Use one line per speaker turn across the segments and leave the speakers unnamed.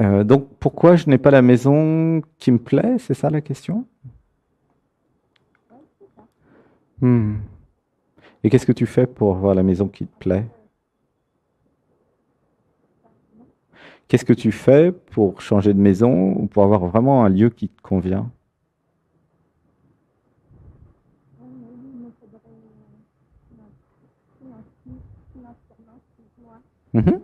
Donc, pourquoi je n'ai pas la maison qui me plaît? C'est ça la question? Hmm. Et qu'est-ce que tu fais pour avoir la maison qui te plaît? Qu'est-ce que tu fais pour changer de maison ou pour avoir vraiment un lieu qui te convient? Mhm.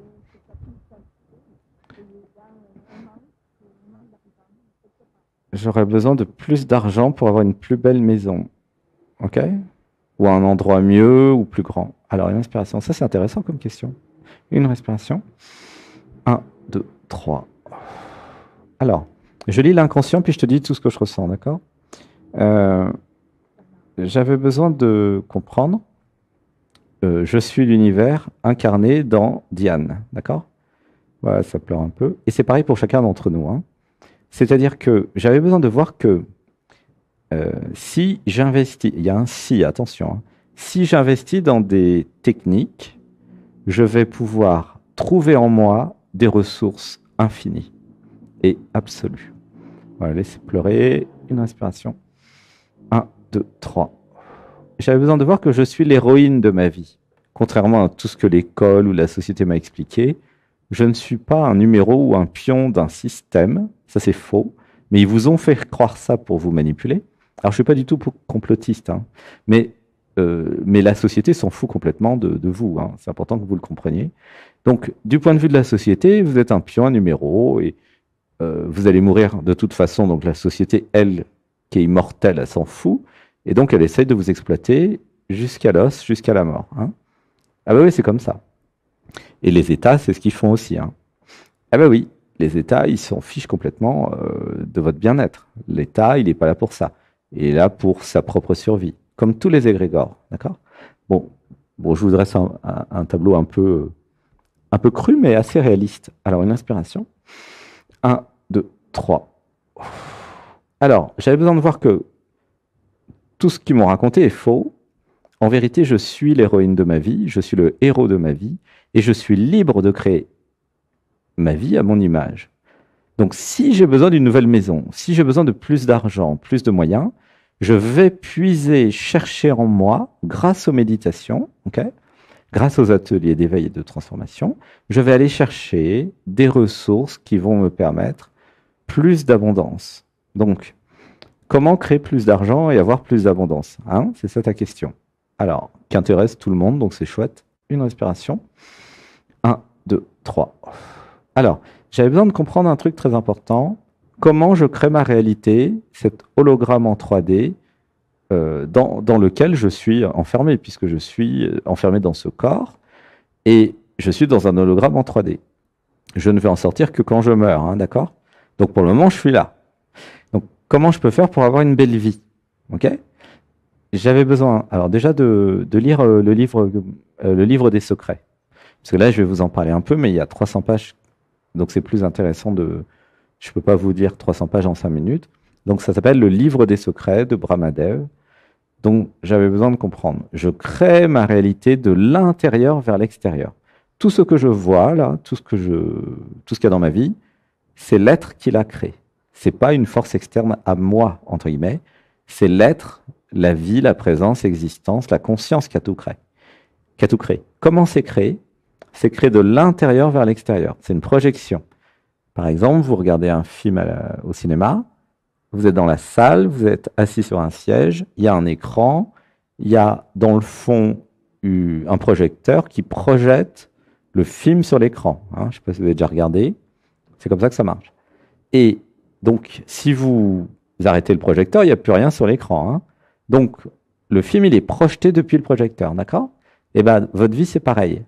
J'aurais besoin de plus d'argent pour avoir une plus belle maison. OK? Ou un endroit mieux ou plus grand. Alors, une inspiration. Ça, c'est intéressant comme question. Une respiration. Un, 2, 3. Alors, je lis l'inconscient, puis je te dis tout ce que je ressens, d'accord? Euh, J'avais besoin de comprendre. Je suis l'univers incarné dans Diane, d'accord? Voilà, ça pleure un peu. Et c'est pareil pour chacun d'entre nous, hein. C'est-à-dire que j'avais besoin de voir que si j'investis, il y a un si, attention, hein. Si j'investis dans des techniques, je vais pouvoir trouver en moi des ressources infinies et absolues. Voilà, laissez pleurer, une inspiration. Un, 2, 3. J'avais besoin de voir que je suis l'héroïne de ma vie. Contrairement à tout ce que l'école ou la société m'a expliqué, je ne suis pas un numéro ou un pion d'un système. Ça, c'est faux. Mais ils vous ont fait croire ça pour vous manipuler. Alors, je ne suis pas du tout complotiste, hein, mais la société s'en fout complètement de vous, hein. C'est important que vous le compreniez. Donc, du point de vue de la société, vous êtes un pion, un numéro, et vous allez mourir de toute façon. Donc, la société, elle, qui est immortelle, elle s'en fout. Et donc, elle essaye de vous exploiter jusqu'à l'os, jusqu'à la mort, hein. Ah bah oui, c'est comme ça. Et les États, c'est ce qu'ils font aussi, hein. Ah bah oui, les États, ils s'en fichent complètement de votre bien-être. L'État, il n'est pas là pour ça. Il est là pour sa propre survie, comme tous les égrégores, d'accord? Bon, bon, je vous dresse un tableau un peu cru, mais assez réaliste. Alors, une inspiration. Un, 2, 3. Alors, j'avais besoin de voir que tout ce qu'ils m'ont raconté est faux. En vérité, je suis l'héroïne de ma vie, je suis le héros de ma vie, et je suis libre de créer ma vie à mon image. Donc, si j'ai besoin d'une nouvelle maison, si j'ai besoin de plus d'argent, plus de moyens, je vais puiser, chercher en moi, grâce aux méditations, ok, grâce aux ateliers d'éveil et de transformation, je vais aller chercher des ressources qui vont me permettre plus d'abondance. Donc, comment créer plus d'argent et avoir plus d'abondance, hein? C'est ça ta question. Alors, qui intéresse tout le monde, donc c'est chouette. Une respiration. Un, 2, 3. Alors, j'avais besoin de comprendre un truc très important. Comment je crée ma réalité, cet hologramme en 3D, dans lequel je suis enfermé, puisque je suis enfermé dans ce corps, et je suis dans un hologramme en 3D. Je ne vais en sortir que quand je meurs, hein, d'accord? Donc pour le moment, je suis là. Donc comment je peux faire pour avoir une belle vie? Ok? J'avais besoin, alors déjà de lire le livre des secrets. Parce que là, je vais vous en parler un peu, mais il y a 300 pages, donc c'est plus intéressant de... Je ne peux pas vous dire 300 pages en 5 minutes. Donc ça s'appelle le livre des secrets de Brahmadev. Donc j'avais besoin de comprendre. Je crée ma réalité de l'intérieur vers l'extérieur. Tout ce que je vois là, tout ce qu'il y a dans ma vie, c'est l'être qui l'a créé. C'est pas une force externe à moi, entre guillemets. C'est l'être, la vie, la présence, l'existence, la conscience qui a tout créé. Qui a tout créé. Comment c'est créé? C'est créé de l'intérieur vers l'extérieur. C'est une projection. Par exemple, vous regardez un film au cinéma, vous êtes dans la salle, vous êtes assis sur un siège, il y a un écran, il y a dans le fond un projecteur qui projette le film sur l'écran, hein. Je ne sais pas si vous avez déjà regardé, c'est comme ça que ça marche. Et donc, si vous arrêtez le projecteur, il n'y a plus rien sur l'écran, hein. Donc, le film, il est projeté depuis le projecteur, d'accord? Et bien, votre vie, c'est pareil.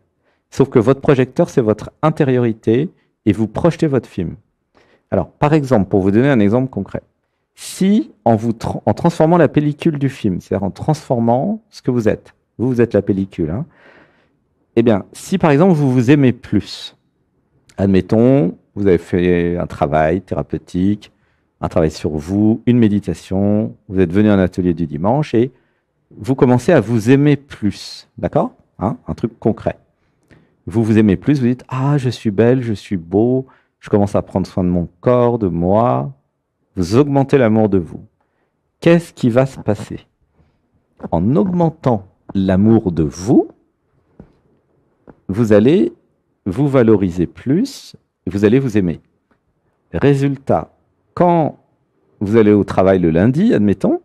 Sauf que votre projecteur, c'est votre intériorité et vous projetez votre film. Alors, par exemple, pour vous donner un exemple concret, si en transformant la pellicule du film, c'est-à-dire en transformant ce que vous êtes la pellicule, hein, eh bien, si par exemple vous vous aimez plus, admettons, vous avez fait un travail thérapeutique, un travail sur vous, une méditation, vous êtes venu à un atelier du dimanche et vous commencez à vous aimer plus, d'accord, hein, un truc concret. Vous vous aimez plus, vous dites, ah, je suis belle, je suis beau, je commence à prendre soin de mon corps, de moi, vous augmentez l'amour de vous. Qu'est-ce qui va se passer? En augmentant l'amour de vous, vous allez vous valoriser plus, et vous allez vous aimer. Résultat, quand vous allez au travail le lundi, admettons,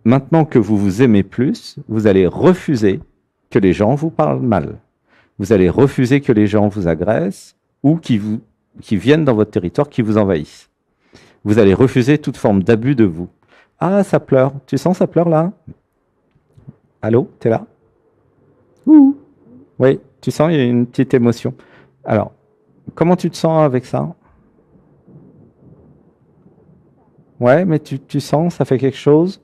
maintenant que vous vous aimez plus, vous allez refuser que les gens vous parlent mal. Vous allez refuser que les gens vous agressent ou qui viennent dans votre territoire, qui vous envahissent. Vous allez refuser toute forme d'abus de vous. Ah, ça pleure. Tu sens ça pleure là? Allô, t'es là? Ouh. Oui, tu sens, il y a une petite émotion. Alors, comment tu te sens avec ça? Ouais, mais tu sens, ça fait quelque chose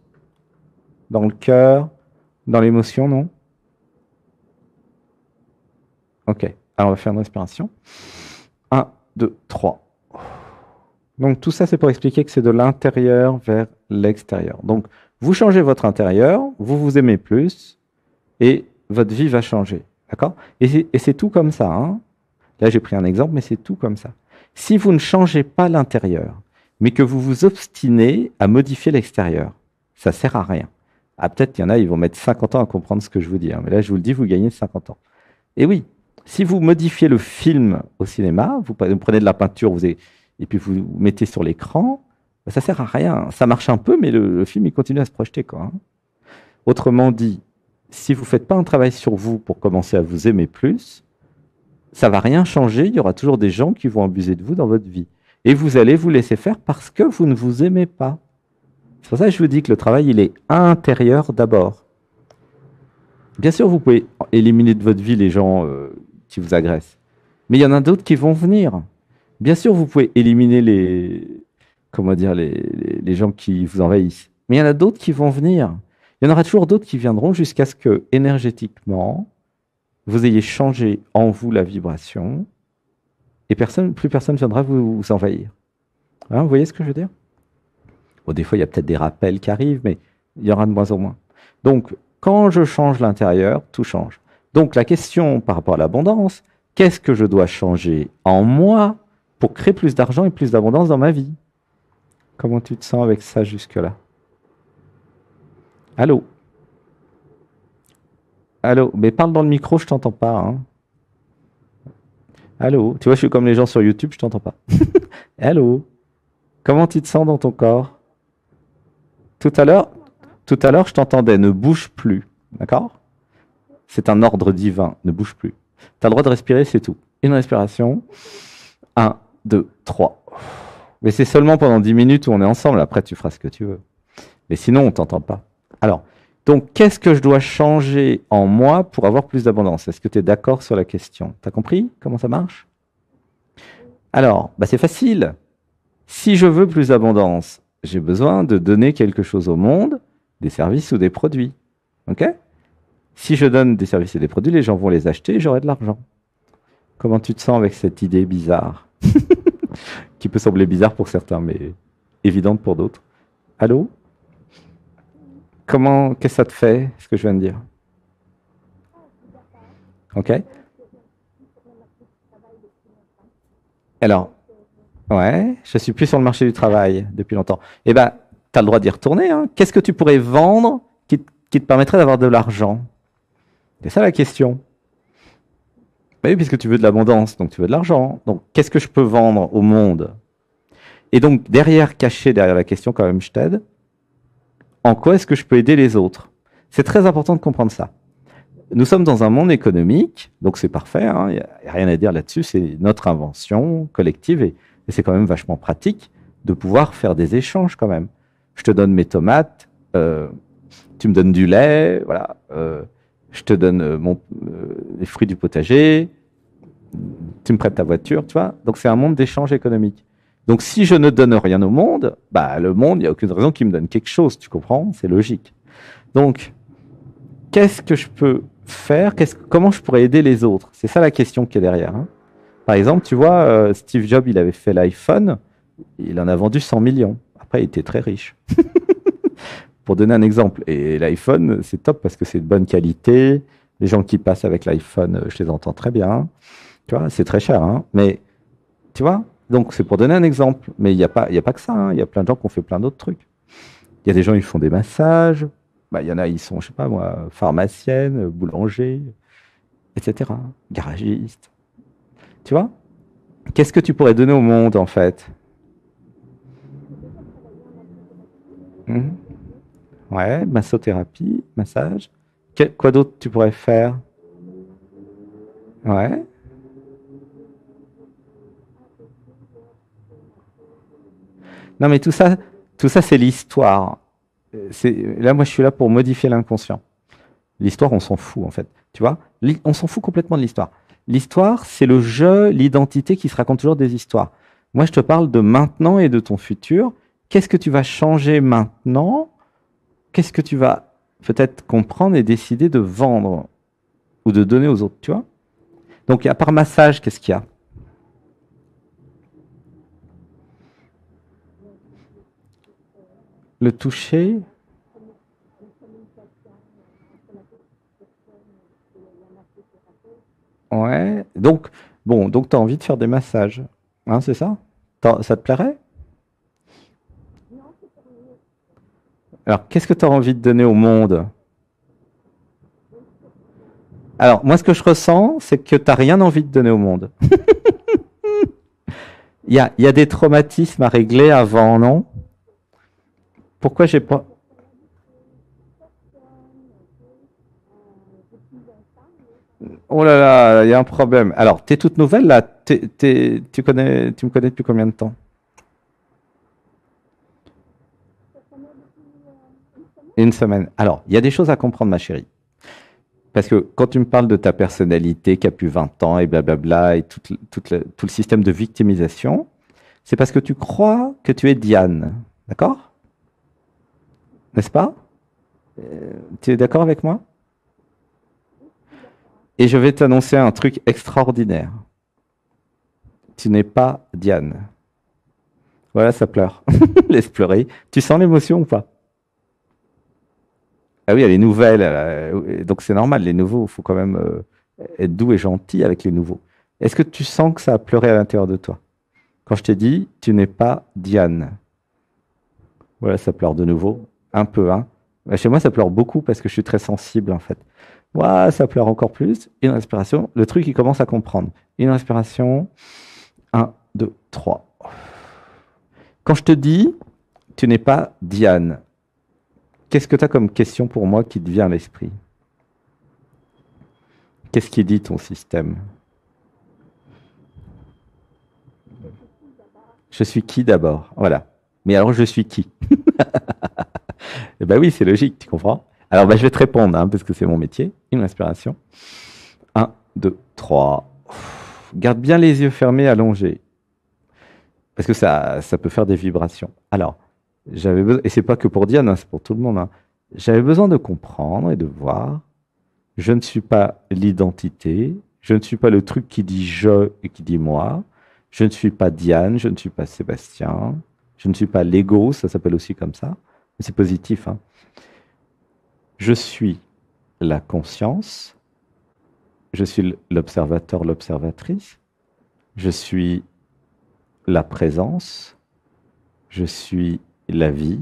dans le cœur, dans l'émotion, non? Ok, alors on va faire une respiration. 1, 2, 3. Donc tout ça, c'est pour expliquer que c'est de l'intérieur vers l'extérieur. Donc vous changez votre intérieur, vous vous aimez plus, et votre vie va changer. D'accord? Et c'est tout comme ça. Hein. Là, j'ai pris un exemple, mais c'est tout comme ça. Si vous ne changez pas l'intérieur, mais que vous vous obstinez à modifier l'extérieur, ça ne sert à rien. Ah, peut-être qu'il y en a, ils vont mettre 50 ans à comprendre ce que je vous dis. Hein, mais là, je vous le dis, vous gagnez 50 ans. Et oui, si vous modifiez le film au cinéma, vous prenez de la peinture et puis vous mettez sur l'écran, ça ne sert à rien. Ça marche un peu, mais le film, il continue à se projeter. Quoi, hein. Autrement dit, si vous ne faites pas un travail sur vous pour commencer à vous aimer plus, ça ne va rien changer. Il y aura toujours des gens qui vont abuser de vous dans votre vie. Et vous allez vous laisser faire parce que vous ne vous aimez pas. C'est pour ça que je vous dis que le travail, il est intérieur d'abord. Bien sûr, vous pouvez éliminer de votre vie les gens qui vous agressent. Mais il y en a d'autres qui vont venir. Bien sûr, vous pouvez éliminer les gens qui vous envahissent. Mais il y en a d'autres qui vont venir. Il y en aura toujours d'autres qui viendront jusqu'à ce que, énergétiquement, vous ayez changé en vous la vibration et plus personne ne viendra vous envahir. Hein, vous voyez ce que je veux dire? Bon, des fois, il y a peut-être des rappels qui arrivent, mais il y aura de moins en moins. Donc, quand je change l'intérieur, tout change. Donc, la question par rapport à l'abondance, qu'est-ce que je dois changer en moi pour créer plus d'argent et plus d'abondance dans ma vie? Comment tu te sens avec ça jusque-là? Allô? Allô? Mais parle dans le micro, je t'entends pas. Hein. Allô? Tu vois, je suis comme les gens sur YouTube, je t'entends pas. Allô? Comment tu te sens dans ton corps? Tout à l'heure, je t'entendais, ne bouge plus. D'accord? C'est un ordre divin, ne bouge plus. Tu as le droit de respirer, c'est tout. Une respiration. 1, 2, 3. Mais c'est seulement pendant 10 minutes où on est ensemble. Après, tu feras ce que tu veux. Mais sinon, on ne t'entend pas. Alors, donc, qu'est-ce que je dois changer en moi pour avoir plus d'abondance? Est-ce que tu es d'accord sur la question? Tu as compris comment ça marche? Alors, c'est facile. Si je veux plus d'abondance, j'ai besoin de donner quelque chose au monde, des services ou des produits. Ok? Si je donne des services et des produits, les gens vont les acheter et j'aurai de l'argent. Comment tu te sens avec cette idée bizarre? Qui peut sembler bizarre pour certains, mais évidente pour d'autres. Allô? Qu'est-ce que ça te fait, ce que je viens de dire? Ok? Alors, ouais, je suis plus sur le marché du travail depuis longtemps. Eh ben, tu as le droit d'y retourner. Hein. Qu'est-ce que tu pourrais vendre qui te permettrait d'avoir de l'argent? C'est ça la question. Oui, puisque tu veux de l'abondance, donc tu veux de l'argent. Donc, qu'est-ce que je peux vendre au monde? Et donc, caché derrière la question, quand même, je t'aide. En quoi est-ce que je peux aider les autres? C'est très important de comprendre ça. Nous sommes dans un monde économique, donc c'est parfait, il n'y a rien à dire là-dessus, c'est notre invention collective et c'est quand même vachement pratique de pouvoir faire des échanges quand même. Je te donne mes tomates, tu me donnes du lait, voilà, je te donne les fruits du potager, tu me prêtes ta voiture, tu vois. Donc c'est un monde d'échange économique. Donc si je ne donne rien au monde, le monde, il n'y a aucune raison qu'il me donne quelque chose, tu comprends? C'est logique. Donc, qu'est-ce que je peux faire? Comment je pourrais aider les autres? C'est ça la question qui est derrière. Hein. Par exemple, tu vois, Steve Jobs, il avait fait l'iPhone, il en a vendu 100 millions. Après, il était très riche. Pour donner un exemple. Et l'iPhone, c'est top parce que c'est de bonne qualité. Les gens qui passent avec l'iPhone, je les entends très bien. Tu vois, c'est très cher. Hein. Mais Tu vois? Donc, c'est pour donner un exemple. Mais il y a pas que ça, hein. Il y a plein de gens qui ont fait plein d'autres trucs. Il y a des gens, ils font des massages. Bah, il y en a, ils sont, je sais pas moi, pharmaciennes, boulangers, etc. Garagistes. Tu vois? Qu'est-ce que tu pourrais donner au monde, en fait? Mhm. Ouais, massothérapie, massage. Quoi d'autre tu pourrais faire? Ouais. Non, mais tout ça, c'est l'histoire. Là, moi, je suis là pour modifier l'inconscient. L'histoire, on s'en fout, en fait. Tu vois? On s'en fout complètement de l'histoire. L'histoire, c'est le jeu, l'identité qui se raconte toujours des histoires. Moi, je te parle de maintenant et de ton futur. Qu'est-ce que tu vas changer maintenant? Qu'est-ce que tu vas peut-être comprendre et décider de vendre ou de donner aux autres, tu vois? Donc, à part massage, qu'est-ce qu'il y a? Le toucher? Ouais. Donc, bon, donc tu as envie de faire des massages. Hein, c'est ça? Ça te plairait? Alors, qu'est-ce que tu as envie de donner au monde? Alors, moi, ce que je ressens, c'est que tu n'as rien envie de donner au monde. Il y a des traumatismes à régler avant, non? Pourquoi j'ai pas... Oh là là, il y a un problème. Alors, tu es toute nouvelle là? Tu me connais depuis combien de temps? Une semaine. Alors, il y a des choses à comprendre, ma chérie. Parce que quand tu me parles de ta personnalité qui a plus 20 ans et blablabla et tout le système de victimisation, c'est parce que tu crois que tu es Diane. D'accord? N'est-ce pas? Tu es d'accord avec moi? Et je vais t'annoncer un truc extraordinaire. Tu n'es pas Diane. Voilà, ça pleure. Laisse pleurer. Tu sens l'émotion ou pas? Ah oui, elle est nouvelle. Donc c'est normal, les nouveaux, il faut quand même être doux et gentil avec les nouveaux. Est-ce que tu sens que ça a pleuré à l'intérieur de toi? Quand je t'ai dit, tu n'es pas Diane. Voilà, ça pleure de nouveau. Un peu, hein. Bah, chez moi, ça pleure beaucoup parce que je suis très sensible, en fait. Ouah, ça pleure encore plus. Une respiration. Le truc, il commence à comprendre. Une respiration. Un, deux, trois. Quand je te dis, tu n'es pas Diane, qu'est-ce que tu as comme question pour moi qui te vient à l'esprit? Qu'est-ce qui dit ton système? Je suis qui d'abord? Voilà. Mais alors, je suis qui? Eh ben oui, c'est logique, tu comprends? Alors, ben, je vais te répondre, hein, parce que c'est mon métier. Une respiration. Un, deux, trois. Garde bien les yeux fermés, allongés. Parce que ça peut faire des vibrations. Alors, j'avais besoin, et c'est pas que pour Diane, hein, c'est pour tout le monde, hein. J'avais besoin de comprendre et de voir. Je ne suis pas l'identité. Je ne suis pas le truc qui dit je et qui dit moi. Je ne suis pas Diane. Je ne suis pas Sébastien. Je ne suis pas l'ego. Ça s'appelle aussi comme ça. Mais c'est positif, hein. Je suis la conscience. Je suis l'observateur, l'observatrice. Je suis la présence. Je suis la vie.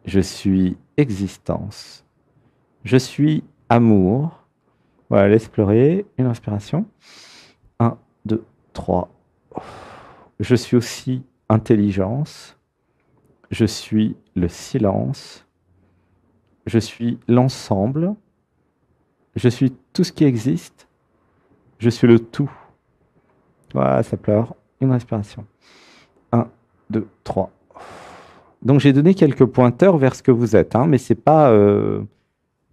Je suis existence. Je suis amour. Voilà, laisse pleurer. Une inspiration. Un, deux, trois. Je suis aussi intelligence. Je suis le silence. Je suis l'ensemble. Je suis tout ce qui existe. Je suis le tout. Voilà, ça pleure. Une respiration. Un, deux, trois. Donc j'ai donné quelques pointeurs vers ce que vous êtes, hein, mais c'est pas,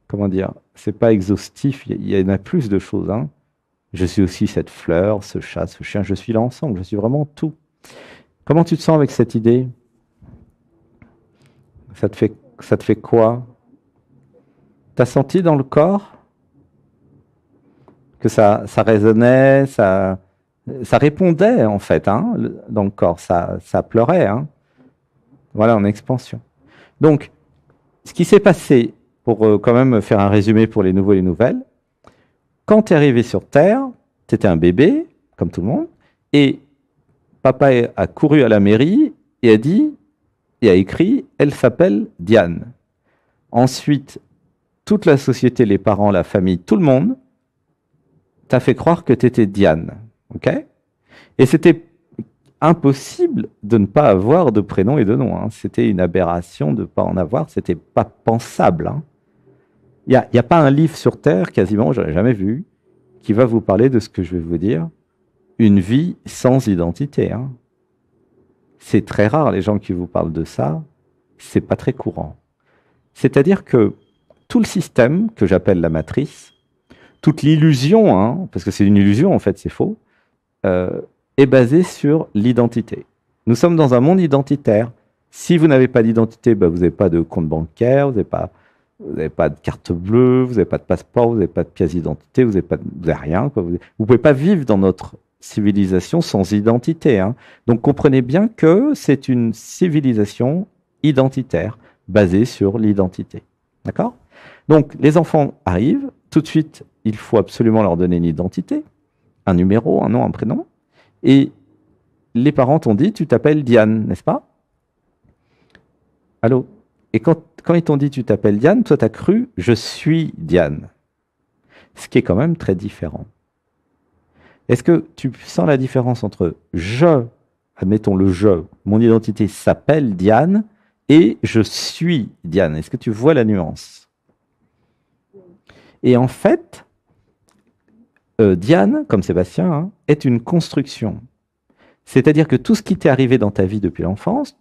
comment dire, c'est pas exhaustif. Il y en a plus de choses, hein. Je suis aussi cette fleur, ce chat, ce chien. Je suis l'ensemble. Je suis vraiment tout. Comment tu te sens avec cette idée? Ça te fait quoi? T'as senti dans le corps que ça résonnait, ça répondait en fait, hein, dans le corps. Ça pleurait, hein. Voilà, en expansion. Donc, ce qui s'est passé, pour quand même faire un résumé pour les nouveaux et les nouvelles, quand tu es arrivé sur Terre, tu étais un bébé, comme tout le monde, et Papa a couru à la mairie et a dit, et a écrit, elle s'appelle Diane. Ensuite, toute la société, les parents, la famille, tout le monde t'a fait croire que tu étais Diane. Ok? Et c'était impossible de ne pas avoir de prénom et de nom. Hein. C'était une aberration de ne pas en avoir. C'était pas pensable. Hein. Il n'y a pas un livre sur Terre, quasiment, je n'en ai jamais vu, qui va vous parler de ce que je vais vous dire. Une vie sans identité. Hein. C'est très rare, les gens qui vous parlent de ça. C'est pas très courant. C'est-à-dire que tout le système que j'appelle la matrice, toute l'illusion, hein, parce que c'est une illusion en fait, c'est faux, est basée sur l'identité. Nous sommes dans un monde identitaire. Si vous n'avez pas d'identité, ben, vous n'avez pas de compte bancaire, vous n'avez pas de carte bleue, vous n'avez pas de passeport, vous n'avez pas de pièce d'identité, vous n'avez rien. Quoi. Vous ne pouvez pas vivre dans notre civilisation sans identité. Hein. Donc comprenez bien que c'est une civilisation identitaire basée sur l'identité. D'accord? Donc les enfants arrivent, tout de suite, il faut absolument leur donner une identité, un numéro, un nom, un prénom. Et les parents t'ont dit, tu t'appelles Diane, n'est-ce pas? Allô? Et quand ils t'ont dit, tu t'appelles Diane, toi, tu as cru, je suis Diane. Ce qui est quand même très différent. Est-ce que tu sens la différence entre je, admettons le je, mon identité s'appelle Diane, et je suis Diane? Est-ce que tu vois la nuance? Et en fait, Diane, comme Sébastien, hein, est une construction. C'est-à-dire que tout ce qui t'est arrivé dans ta vie depuis l'enfance,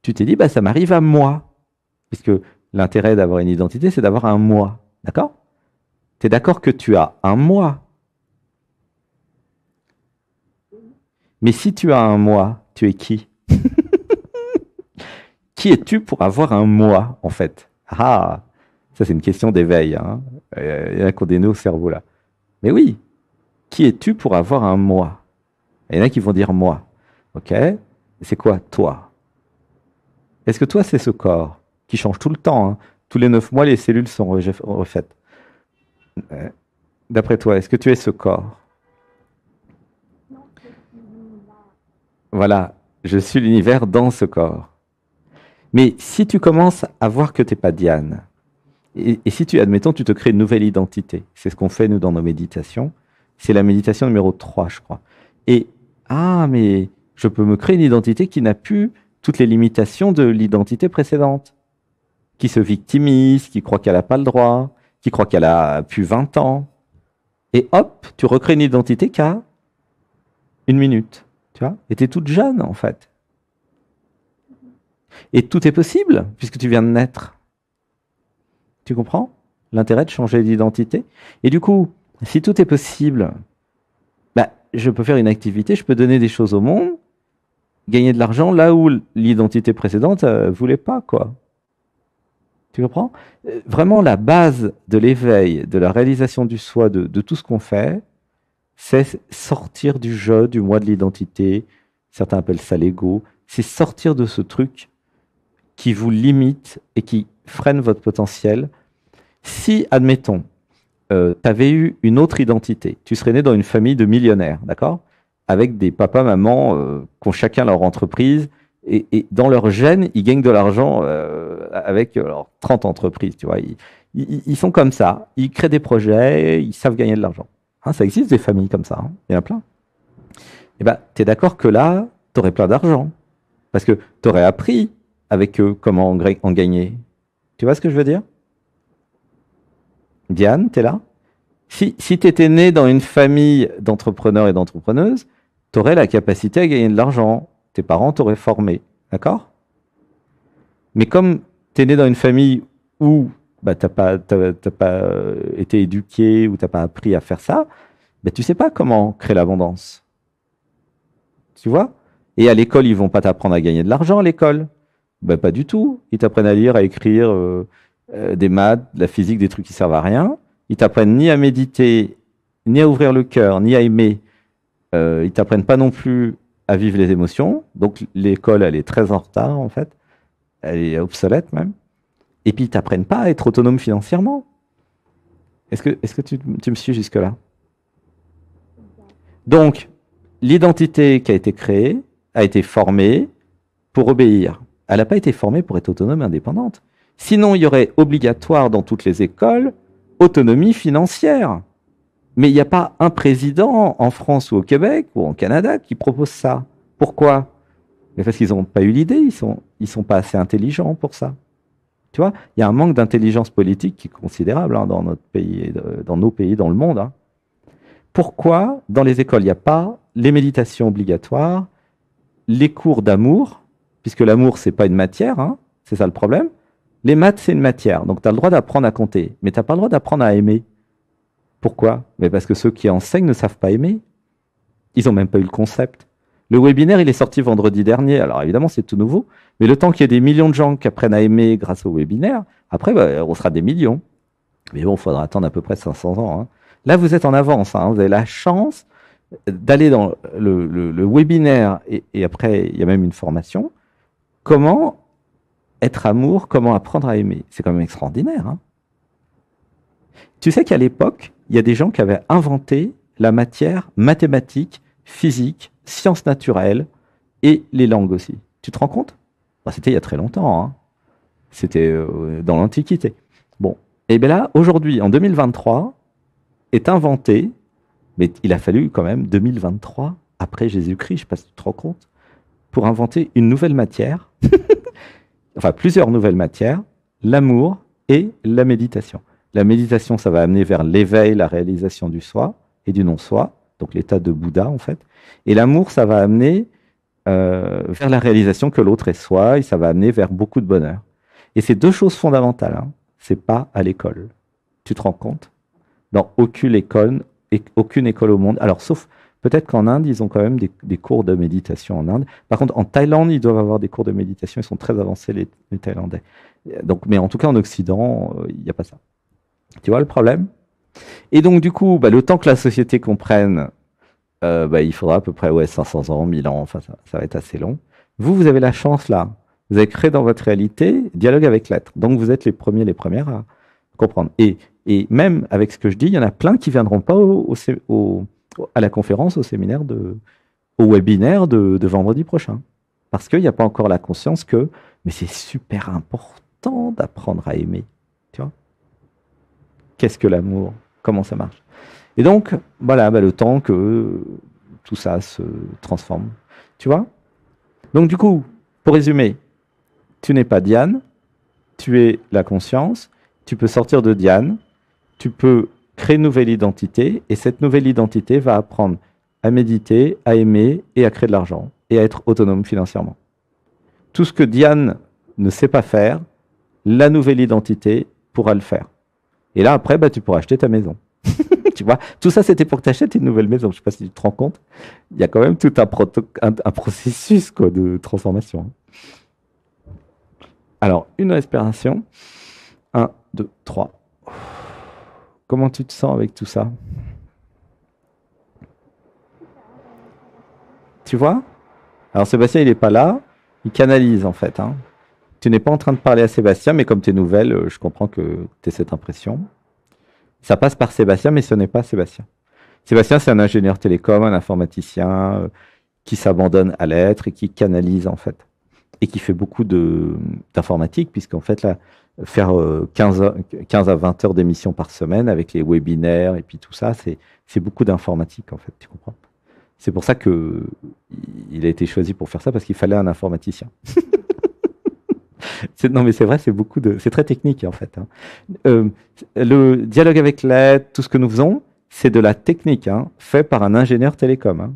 tu t'es dit, bah, ça m'arrive à moi. Puisque l'intérêt d'avoir une identité, c'est d'avoir un moi. D'accord? Tu es d'accord que tu as un moi. Mais si tu as un moi, tu es qui? Qui es-tu pour avoir un moi, en fait? Ah, ça c'est une question d'éveil. Hein. Il y en a qui ont des nœuds au cerveau là. Mais oui, qui es-tu pour avoir un moi? Il y en a qui vont dire moi. Ok? C'est quoi toi? Est-ce que toi c'est ce corps qui change tout le temps? Hein. Tous les 9 mois, les cellules sont refaites. D'après toi, est-ce que tu es ce corps? Voilà, je suis l'univers dans ce corps. Mais si tu commences à voir que tu n'es pas Diane, et si tu, admettons, tu te crées une nouvelle identité, c'est ce qu'on fait nous dans nos méditations, c'est la méditation numéro 3, je crois. Et, ah, mais je peux me créer une identité qui n'a plus toutes les limitations de l'identité précédente, qui se victimise, qui croit qu'elle n'a pas le droit, qui croit qu'elle a plus 20 ans. Et hop, tu recrées une identité qui a 1 minute. Tu vois? Et tu es toute jeune, en fait. Et tout est possible, puisque tu viens de naître. Tu comprends l'intérêt de changer d'identité? Et du coup, si tout est possible, bah, je peux faire une activité, je peux donner des choses au monde, gagner de l'argent là où l'identité précédente ne voulait pas, quoi. Tu comprends? Vraiment, la base de l'éveil, de la réalisation du soi, de tout ce qu'on fait, c'est sortir du jeu, du moi de l'identité. Certains appellent ça l'ego. C'est sortir de ce truc qui vous limite et qui freine votre potentiel. Si, admettons, tu avais eu une autre identité, tu serais né dans une famille de millionnaires, d'accord? Avec des papas, mamans qui ont chacun leur entreprise, et dans leur gène, ils gagnent de l'argent avec leurs 30 entreprises, tu vois. Ils sont comme ça, ils créent des projets, ils savent gagner de l'argent. Hein, ça existe des familles comme ça, hein. Il y en a plein. Et ben, tu es d'accord que là, tu aurais plein d'argent. Parce que tu aurais appris avec eux comment en gagner. Tu vois ce que je veux dire? Diane, tu es là? Si tu étais né dans une famille d'entrepreneurs et d'entrepreneuses, tu aurais la capacité à gagner de l'argent. Tes parents t'auraient formé. D'accord? Mais comme tu es né dans une famille où bah, tu n'as pas été éduqué ou tu n'as pas appris à faire ça, bah, tu ne sais pas comment créer l'abondance. Tu vois? Et à l'école, ils vont pas t'apprendre à gagner de l'argent à l'école. Ben, pas du tout. Ils t'apprennent à lire, à écrire, des maths, de la physique, des trucs qui servent à rien. Ils t'apprennent ni à méditer, ni à ouvrir le cœur, ni à aimer. Ils t'apprennent pas non plus à vivre les émotions. Donc l'école, elle est très en retard en fait. Elle est obsolète même. Et puis ils t'apprennent pas à être autonome financièrement. Est-ce que tu me suis jusque-là? Donc, l'identité qui a été créée a été formée pour obéir. Elle n'a pas été formée pour être autonome et indépendante. Sinon, il y aurait obligatoire dans toutes les écoles autonomie financière. Mais il n'y a pas un président en France ou au Québec ou en Canada qui propose ça. Pourquoi? Mais parce qu'ils n'ont pas eu l'idée, ils sont pas assez intelligents pour ça. Tu vois, il y a un manque d'intelligence politique qui est considérable dans notre pays, dans nos pays, dans le monde. Hein. Pourquoi dans les écoles, il n'y a pas les méditations obligatoires, les cours d'amour, puisque l'amour, c'est pas une matière, hein, c'est ça le problème. Les maths, c'est une matière, donc tu as le droit d'apprendre à compter, mais tu n'as pas le droit d'apprendre à aimer. Pourquoi? Mais parce que ceux qui enseignent ne savent pas aimer. Ils n'ont même pas eu le concept. Le webinaire, il est sorti vendredi dernier, alors évidemment, c'est tout nouveau, mais le temps qu'il y ait des millions de gens qui apprennent à aimer grâce au webinaire, après, bah, on sera des millions. Mais bon, il faudra attendre à peu près 500 ans. Hein. Là, vous êtes en avance, hein, vous avez la chance d'aller dans le webinaire et après, il y a même une formation. Comment être amour, comment apprendre à aimer. C'est quand même extraordinaire. Hein. Tu sais qu'à l'époque, il y a des gens qui avaient inventé la matière mathématique, physique, sciences naturelles et les langues aussi. Tu te rends compte? Bah, c'était il y a très longtemps. Hein. C'était dans l'Antiquité. Bon, et bien là, aujourd'hui, en 2023, est inventé, mais il a fallu quand même 2023 après Jésus-Christ, je ne sais pas si tu te rends compte, pour inventer une nouvelle matière, enfin plusieurs nouvelles matières, l'amour et la méditation. La méditation, ça va amener vers l'éveil, la réalisation du soi et du non-soi, donc l'état de Bouddha en fait. Et l'amour, ça va amener vers la réalisation que l'autre est soi et ça va amener vers beaucoup de bonheur. Et c'est deux choses fondamentales. Hein. C'est pas à l'école. Tu te rends compte? Dans aucune école au monde. Alors, sauf peut-être qu'en Inde, ils ont quand même des cours de méditation en Inde. Par contre, en Thaïlande, ils doivent avoir des cours de méditation. Ils sont très avancés, les Thaïlandais. Donc, mais en tout cas, en Occident, il n'y a pas ça. Tu vois le problème? Et donc, du coup, bah, le temps que la société comprenne, bah, il faudra à peu près 500 ans, 1000 ans. Enfin, ça va être assez long. Vous avez la chance là. Vous avez créé dans votre réalité dialogue avec l'être. Donc, vous êtes les premiers, les premières à comprendre. Et même avec ce que je dis, il y en a plein qui ne viendront pas à la conférence, au séminaire, au webinaire de vendredi prochain. Parce qu'il n'y a pas encore la conscience que, mais c'est super important d'apprendre à aimer. Tu vois? Qu'est-ce que l'amour? Comment ça marche? Et donc, voilà, bah, le temps que tout ça se transforme. Tu vois? Donc, du coup, pour résumer, tu n'es pas Diane, tu es la conscience, tu peux sortir de Diane, tu peux créer une nouvelle identité, et cette nouvelle identité va apprendre à méditer, à aimer et à créer de l'argent, et à être autonome financièrement. Tout ce que Diane ne sait pas faire, la nouvelle identité pourra le faire. Et là, après, bah, tu pourras acheter ta maison. Tu vois, tout ça, c'était pour que tu achètes une nouvelle maison. Je ne sais pas si tu te rends compte. Il y a quand même tout un processus quoi, de transformation. Alors, une respiration. 1, 2, 3. Comment tu te sens avec tout ça? Tu vois? Alors, Sébastien, il n'est pas là. Il canalise, en fait. Hein. Tu n'es pas en train de parler à Sébastien, mais comme tu es nouvelle, je comprends que tu aies cette impression. Ça passe par Sébastien, mais ce n'est pas Sébastien. Sébastien, c'est un ingénieur télécom, un informaticien qui s'abandonne à l'être et qui canalise, en fait. Et qui fait beaucoup d'informatique, puisqu'en fait, là, faire 15 à 20 heures d'émission par semaine avec les webinaires et puis tout ça, c'est beaucoup d'informatique, en fait, tu comprends? C'est pour ça qu'il a été choisi pour faire ça, parce qu'il fallait un informaticien. Non, mais c'est vrai, c'est très technique, en fait. Hein. Le dialogue avec l'être, tout ce que nous faisons, c'est de la technique, hein, fait par un ingénieur télécom. Hein.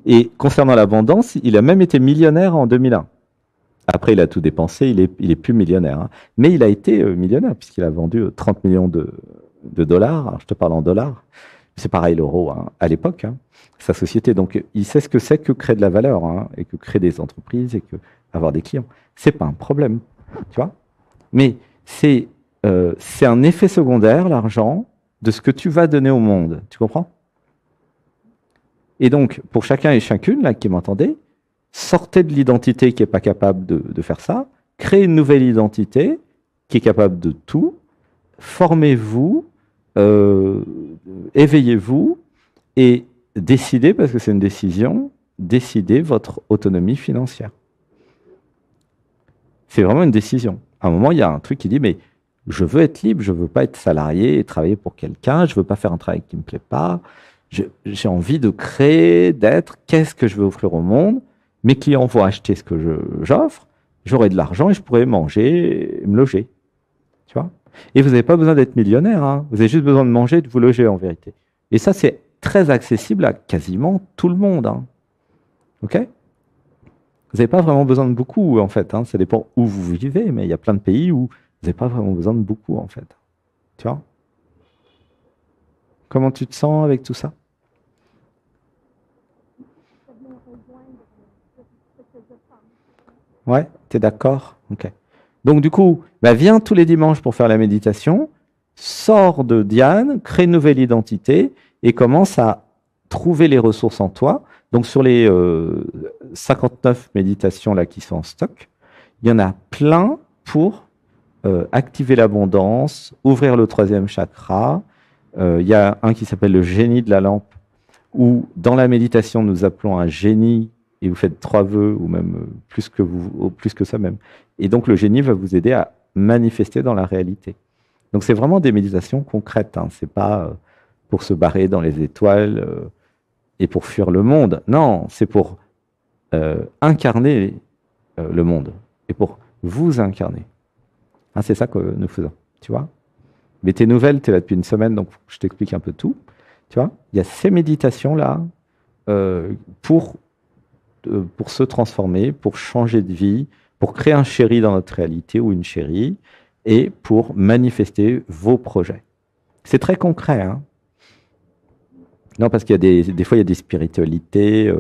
Et concernant l'abondance, il a même été millionnaire en 2001. Après, il a tout dépensé, il est plus millionnaire. Hein. Mais il a été millionnaire, puisqu'il a vendu 30 millions de dollars. Alors, je te parle en dollars. C'est pareil l'euro hein, à l'époque, hein, sa société. Donc, il sait ce que c'est que créer de la valeur, hein, et que créer des entreprises, et que avoir des clients. C'est pas un problème, tu vois. Mais c'est un effet secondaire, l'argent, de ce que tu vas donner au monde. Tu comprends? Et donc, pour chacun et chacune, là, qui m'entendait, sortez de l'identité qui n'est pas capable de faire ça, créez une nouvelle identité qui est capable de tout, formez-vous, éveillez-vous, et décidez, parce que c'est une décision, décidez votre autonomie financière. C'est vraiment une décision. À un moment, il y a un truc qui dit, mais je veux être libre, je ne veux pas être salarié et travailler pour quelqu'un, je ne veux pas faire un travail qui ne me plaît pas, j'ai envie de créer, d'être, qu'est-ce que je veux offrir au monde? Mes clients vont acheter ce que j'offre, j'aurai de l'argent et je pourrai manger et me loger. Tu vois? Et vous n'avez pas besoin d'être millionnaire, hein. Vous avez juste besoin de manger et de vous loger en vérité. Et ça, c'est très accessible à quasiment tout le monde, hein. OK? Vous n'avez pas vraiment besoin de beaucoup, en fait, hein. Ça dépend où vous vivez, mais il y a plein de pays où vous n'avez pas vraiment besoin de beaucoup, en fait. Tu vois? Comment tu te sens avec tout ça? Ouais, tu es d'accord? Ok. Donc, du coup, bah, viens tous les dimanches pour faire la méditation, sors de Diane, crée une nouvelle identité et commence à trouver les ressources en toi. Donc, sur les 59 méditations là qui sont en stock, il y en a plein pour activer l'abondance, ouvrir le troisième chakra. Il y a un qui s'appelle le génie de la lampe, où dans la méditation, nous appelons un génie et vous faites 3 vœux ou même plus que ça même. Et donc le génie va vous aider à manifester dans la réalité. Donc c'est vraiment des méditations concrètes, hein. C'est pas pour se barrer dans les étoiles et pour fuir le monde. Non, c'est pour incarner le monde et pour vous incarner. Hein, c'est ça que nous faisons, tu vois. Mais tes nouvelles, tu es là depuis une semaine, donc je t'explique un peu tout. Tu vois, il y a ces méditations-là euh, pour, pour se transformer, pour changer de vie, pour créer un chéri dans notre réalité ou une chérie, et pour manifester vos projets. C'est très concret, hein. Non, parce qu'il y a des fois, il y a des spiritualités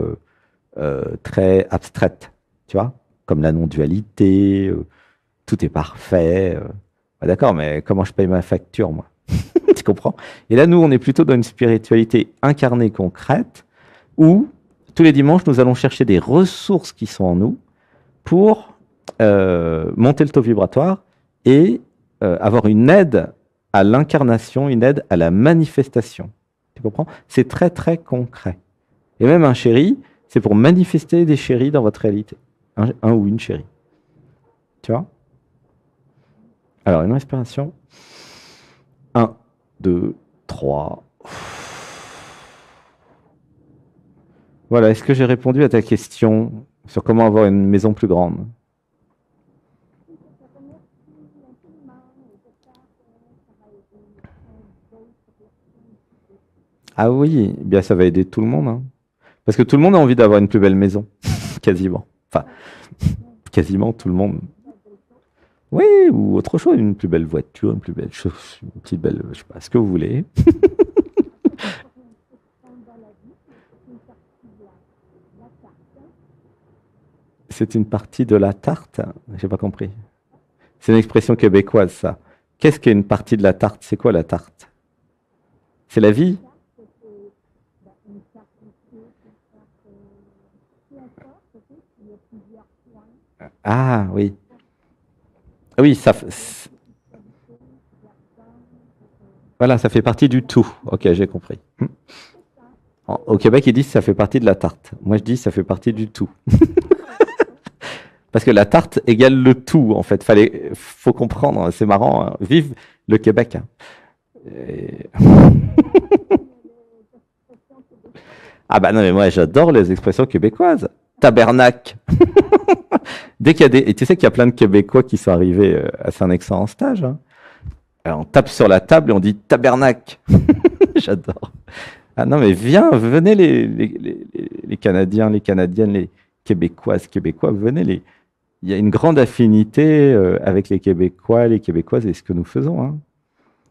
très abstraites, tu vois, comme la non-dualité, tout est parfait. Ah, d'accord, mais comment je paye ma facture, moi? Tu comprends? Et là, nous, on est plutôt dans une spiritualité incarnée, concrète, où tous les dimanches, nous allons chercher des ressources qui sont en nous pour monter le taux vibratoire et avoir une aide à l'incarnation, une aide à la manifestation. Tu comprends? C'est très, très concret. Et même un chéri, c'est pour manifester des chéris dans votre réalité. Un ou une chérie. Tu vois? Alors, une respiration. 1, 2, 3. Voilà, est-ce que j'ai répondu à ta question sur comment avoir une maison plus grande? Ah oui, eh bien ça va aider tout le monde, hein. Parce que tout le monde a envie d'avoir une plus belle maison, quasiment. Enfin, quasiment tout le monde. Oui, ou autre chose, une plus belle voiture, une plus belle chose, une petite belle, je sais pas, ce que vous voulez. C'est une partie de la tarte? J'ai pas compris. C'est une expression québécoise, ça. Qu'est-ce qu'une partie de la tarte? C'est quoi la tarte? C'est la vie? Ah oui. Oui, voilà, ça fait partie du tout. Ok, j'ai compris. Au Québec, ils disent que ça fait partie de la tarte. Moi, je dis que ça fait partie du tout. Parce que la tarte égale le tout, en fait. Faut comprendre, c'est marrant, hein. Vive le Québec, hein. Et- Ah bah non, mais moi, j'adore les expressions québécoises. Tabernacle. Dès qu'il y a des... Et tu sais qu'il y a plein de Québécois qui sont arrivés à Saint-Nexan en stage, hein. Alors, on tape sur la table et on dit tabernacle. J'adore. Ah non, mais venez les Canadiens, les Canadiennes, les Québécoises, Québécois, venez Il y a une grande affinité avec les Québécois, les Québécoises et ce que nous faisons, hein.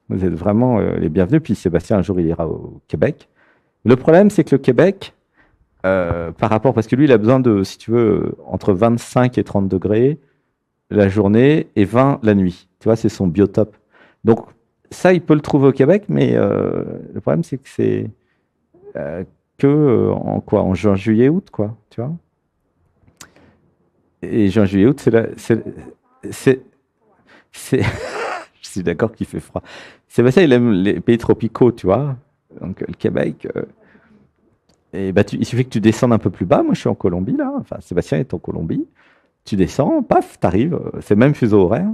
Vous êtes vraiment les bienvenus. Puis Sébastien, un jour, il ira au Québec. Le problème, c'est que le Québec, par rapport, parce que lui, il a besoin de, si tu veux, entre 25 et 30 degrés la journée et 20 la nuit. Tu vois, c'est son biotope. Donc, ça, il peut le trouver au Québec, mais le problème, c'est que c'est euh, que en quoi? En juin, juillet, août, quoi. Tu vois? Et juin, juillet, août, c'est, c'est- je suis d'accord qu'il fait froid. Sébastien, il aime les pays tropicaux, tu vois. Donc, le Québec. Et bah, il suffit que tu descendes un peu plus bas. Moi, je suis en Colombie, là. Enfin, Sébastien est en Colombie. Tu descends, paf, t'arrives. C'est le même fuseau horaire.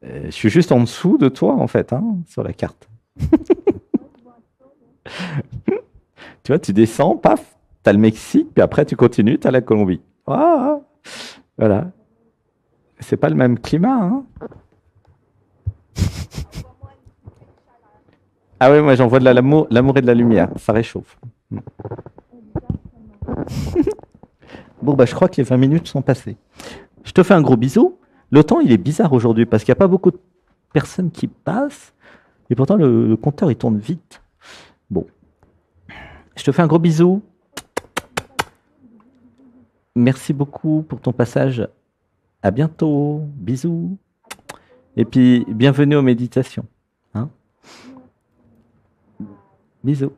Je suis juste en dessous de toi, en fait, hein, sur la carte. Tu vois, tu descends, paf, t'as le Mexique, puis après, tu continues, t'as la Colombie. Ah, voilà. C'est pas le même climat, hein. Ah oui, moi, j'envoie de l'amour, l'amour et de la lumière. Ça réchauffe. Bon, bah, je crois que les 20 minutes sont passées. Je te fais un gros bisou. Le temps, il est bizarre aujourd'hui parce qu'il n'y a pas beaucoup de personnes qui passent. Et pourtant, le compteur, il tourne vite. Bon, je te fais un gros bisou. Merci beaucoup pour ton passage. À bientôt. Bisous. Et puis, bienvenue aux méditations. Hein. Bisous.